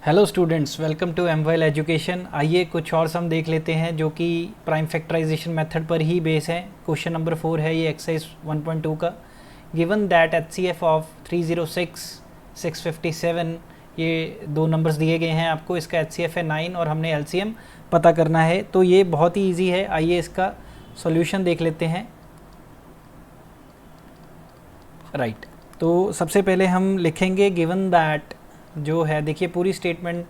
Hello students, welcome to एमवाइल education. आइए कुछ और सम देख लेते हैं जो कि प्राइम फैक्टराइजेशन मेथड पर ही बेस है। क्वेश्चन नंबर 4 है ये एक्सरसाइज 1.2 का। गिवन दैट एचसीएफ ऑफ 306 657, ये दो नंबर्स दिए गए हैं आपको। इसका एचसीएफ है 9 और हमने एलसीएम पता करना है। तो ये बहुत ही ईजी है। आइए इसका सॉल्यूशन देख लेते हैं। राइट, तो सबसे पहले हम लिखेंगे गिवन दैट जो है, देखिए पूरी स्टेटमेंट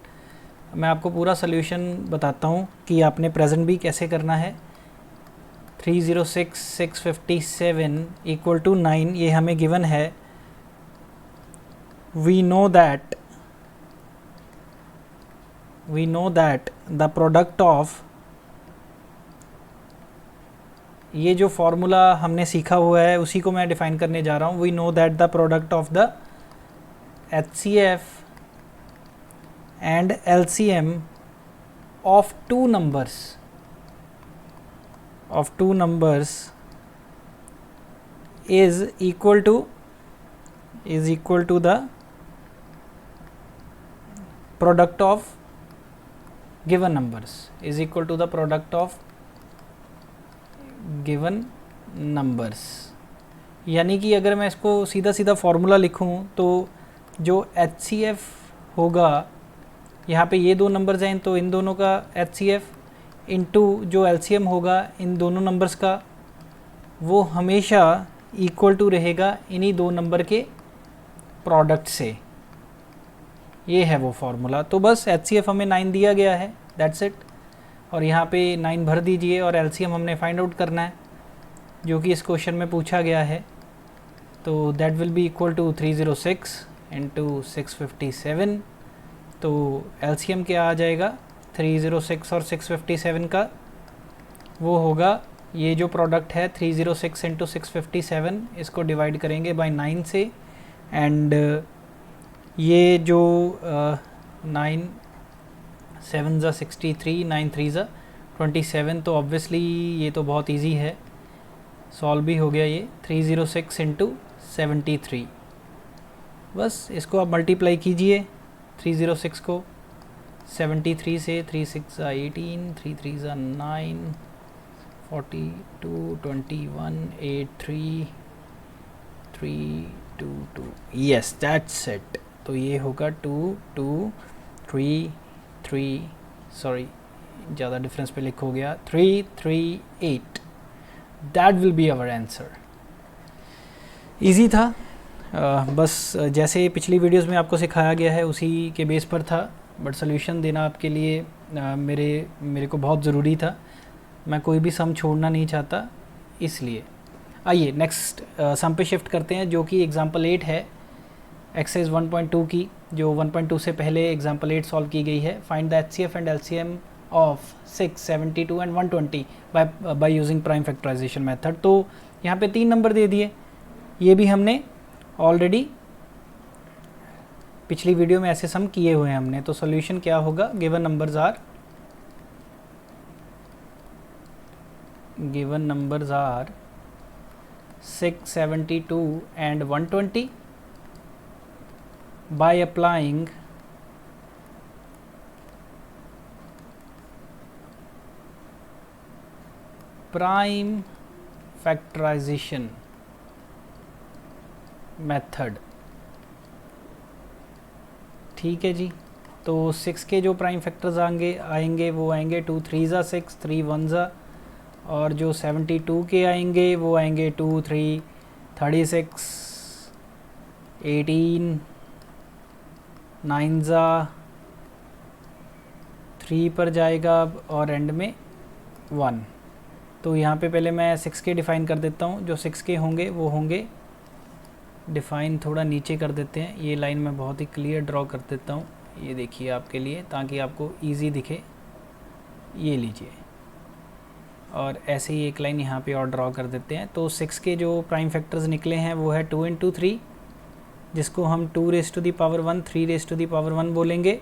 मैं आपको पूरा सोल्यूशन बताता हूँ कि आपने प्रेजेंट भी कैसे करना है। 306 657 इक्वल टू 9 ये हमें गिवन है। We know that the product of, ये जो फॉर्मूला हमने सीखा हुआ है उसी को मैं डिफाइन करने जा रहा हूँ। We know that the product of the HCF and LCM of two numbers is equal to the product of given numbers, is equal to the product of given numbers। यानी कि अगर मैं इसको सीधा सीधा फॉर्मूला लिखूं तो जो HCF होगा, यहाँ पे ये दो नंबर्स हैं तो इन दोनों का HCF इनटू जो LCM होगा इन दोनों नंबर्स का, वो हमेशा इक्वल टू रहेगा इन्हीं दो नंबर के प्रोडक्ट से। ये है वो फॉर्मूला। तो बस HCF हमें 9 दिया गया है, दैट्स इट। और यहाँ पे 9 भर दीजिए और LCM हमने फाइंड आउट करना है जो कि इस क्वेश्चन में पूछा गया है। तो that will be equal to 306 into 657। तो LCM क्या आ जाएगा 306 और 657 का, वो होगा ये जो प्रोडक्ट है 306 इंटू 657, इसको डिवाइड करेंगे बाय 9 से। एंड ये जो 9 7 ज़ा 63, 9 3 ज़ा 27, तो ऑब्वियसली ये तो बहुत इजी है, सॉल्व भी हो गया ये। 306 इंटू 73, बस इसको आप मल्टीप्लाई कीजिए 306 को 73 से। 3 6 18, 3 3 9, 42 21 8 3 3 2 2, यस दैट्स इट। तो ये होगा 2 2 3 3, सॉरी ज़्यादा डिफरेंस पे लिख हो गया, 3 3 8। That will be our answer. Easy था। बस जैसे पिछली वीडियोस में आपको सिखाया गया है उसी के बेस पर था, बट सोल्यूशन देना आपके लिए मेरे को बहुत ज़रूरी था। मैं कोई भी सम छोड़ना नहीं चाहता, इसलिए। आइए नेक्स्ट सम पे शिफ्ट करते हैं जो कि एग्जांपल 8 है एक्सरसाइज 1.2 की, जो 1.2 से पहले एग्जांपल 8 सॉल्व की गई है। Find the HCF and LCM of 6 72 एंड 120 by using prime factorization method. तो यहाँ पे 3 नंबर दे दिए, ये भी हमने ऑलरेडी पिछली वीडियो में ऐसे सम किए हुए हैं हमने। तो सॉल्यूशन क्या होगा, given numbers are 672 and 120 by applying prime factorization method. ठीक है जी। तो 6 के जो प्राइम फैक्टर्स आएंगे वो आएंगे 2 3 ज़ा 6, 3 1 ज़ा, और जो 72 के आएंगे वो आएंगे 2 3 36 18 9 ज़ा 3 पर जाएगा और एंड में 1। तो यहाँ पे पहले मैं 6 के डिफ़ाइन कर देता हूँ। जो 6 के होंगे वो होंगे, डिफ़ाइन थोड़ा नीचे कर देते हैं, ये लाइन मैं बहुत ही क्लियर ड्रॉ कर देता हूँ, ये देखिए आपके लिए ताकि आपको इजी दिखे। ये लीजिए, और ऐसे ही एक लाइन यहाँ पे और ड्रॉ कर देते हैं। तो 6 के जो प्राइम फैक्टर्स निकले हैं वो है 2 इंटू 3, जिसको हम 2 raise to the power 1 3 raise to the power 1 बोलेंगे।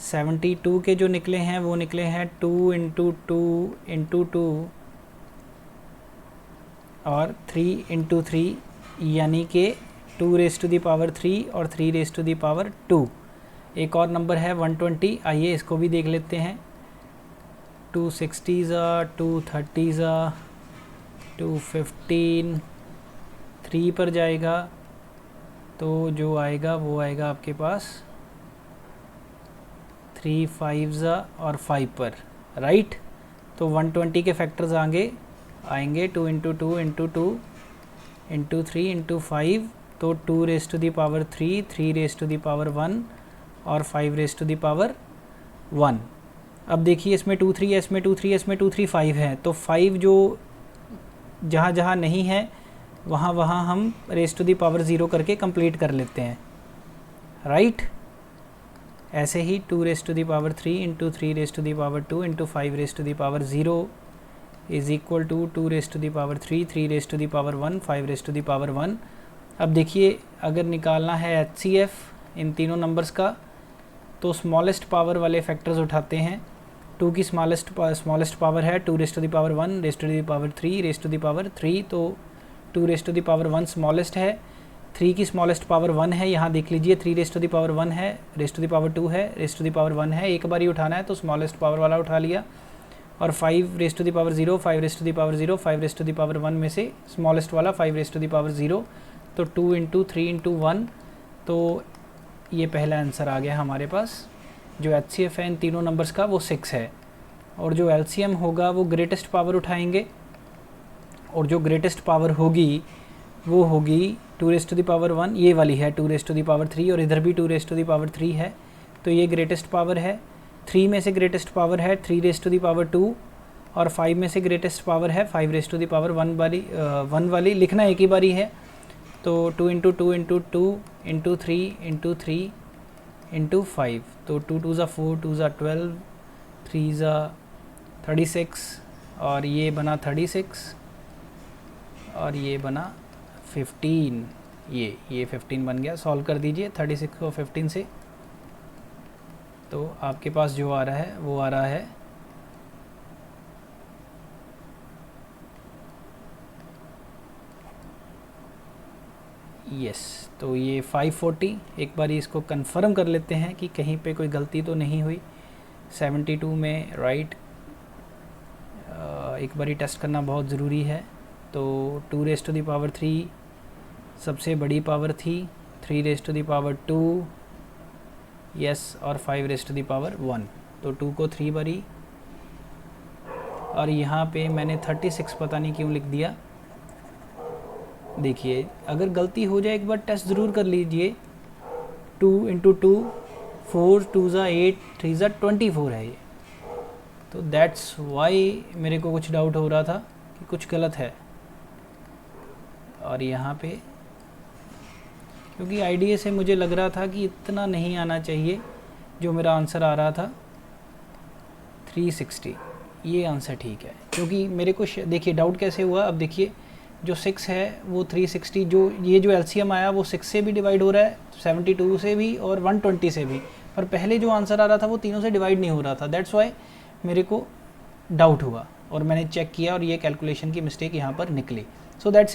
72 के जो निकले हैं वो निकले हैं 2 इंटू 2 इंटू 2 और 3 इंटू 3, यानी कि 2 रेज़ टू दी पावर 3 और 3 रेज़ टू दी पावर 2। एक और नंबर है 120, आइए इसको भी देख लेते हैं। 260 230 215, 3 पर जाएगा तो जो आएगा वो आएगा आपके पास 3 5 और 5 पर, राइट। तो 120 के फैक्टर्स आएंगे 2 इंटू 2 इंटू 2 इंटू 3 इंटू 5, तो 2 raise to the power 3, 3 raise to the power 1 और 5 रेज टू दी पावर 1। अब देखिए इसमें 2 3 है, इसमें 2 3 है, इसमें 2 3 5 है, तो 5 जो जहाँ जहाँ नहीं है वहाँ वहाँ हम रेज टू दी पावर 0 करके कंप्लीट कर लेते हैं, राइट। ऐसे ही 2 raise to the power 3 into 3 raise to the power 2 into 5 raise to the power 0 is equal to 2 raise to the power 3, 3 raise to the power 1, 5 raise to the power 1। अब देखिए अगर निकालना है HCF इन तीनों numbers का, तो smallest power वाले factors उठाते हैं। 2 की स्मॉलेस्ट पावर है 2 raise to the power 1, raise to the power 3, raise to the power 3, तो 2 raise to the power 1 smallest है। 3 की स्मॉलेस्ट पावर 1 है, यहाँ देख लीजिए 3 रेज टू दी पावर 1 है, रेज टू दी पावर 2 है, रेज टू दी पावर 1 है, एक बार ही उठाना है तो स्मॉलेस्ट पावर वाला उठा लिया। और 5 raise to the power 0, 5 raise to the power 0, 5 raise to the power 1 में से स्मॉलेस्ट वाला 5 रेज टू दी पावर 0, तो 2 इंटू 3 इंटू 1, तो ये पहला आंसर आ गया हमारे पास। जो HCF है इन तीनों नंबर्स का वो 6 है। और जो LCM होगा वो ग्रेटेस्ट पावर उठाएंगे, और जो ग्रेटेस्ट पावर होगी वो होगी 2 रेज टू दी पावर 1, ये वाली है 2 रेज टू दी पावर 3, और इधर भी 2 रेज टू दी पावर 3 है, तो ये ग्रेटेस्ट पावर है। 3 में से ग्रेटेस्ट पावर है 3 रेज टू दी पावर 2, और 5 में से ग्रेटेस्ट पावर है 5 रेज टू दी पावर 1 वाली लिखना एक ही बारी है। तो 2 into 2 into 2 into 3 into 3 into 5, तो 2 2 ज़ा 4, 2 ज़ा 12, 3 ज़ा 36, और ये बना 36, और ये बना 15, ये 15 बन गया। सॉल्व कर दीजिए 36 को 15 से, तो आपके पास जो आ रहा है वो आ रहा है यस, तो ये 540। एक बार इसको कंफर्म कर लेते हैं कि कहीं पे कोई गलती तो नहीं हुई। 72 में राइट, एक बारी टेस्ट करना बहुत ज़रूरी है। तो 2 रेज टू दी पावर 3 सबसे बड़ी पावर थी, 3 raise to the power 2 yes, और 5 रेज टू दी पावर 1, तो 2 को 3 बारी, और यहाँ पे मैंने 36 पता नहीं क्यों लिख दिया। देखिए अगर गलती हो जाए एक बार टेस्ट ज़रूर कर लीजिए। 2 इंटू 2 4, 2 ज़ा 8, 3 ज़ा 24 है ये, तो दैट्स वाई मेरे को कुछ डाउट हो रहा था कि कुछ गलत है। और यहाँ पे क्योंकि आईडीए से मुझे लग रहा था कि इतना नहीं आना चाहिए, जो मेरा आंसर आ रहा था 360, ये आंसर ठीक है। क्योंकि मेरे को देखिए डाउट कैसे हुआ, अब देखिए जो 6 है वो 360, जो ये जो LCM आया वो 6 से भी डिवाइड हो रहा है, 72 से भी और 120 से भी, पर पहले जो आंसर आ रहा था वो तीनों से डिवाइड नहीं हो रहा था। दैट्स वाई मेरे को डाउट हुआ, और मैंने चेक किया और ये कैलकुलेशन की मिस्टेक यहाँ पर निकली। So that's it.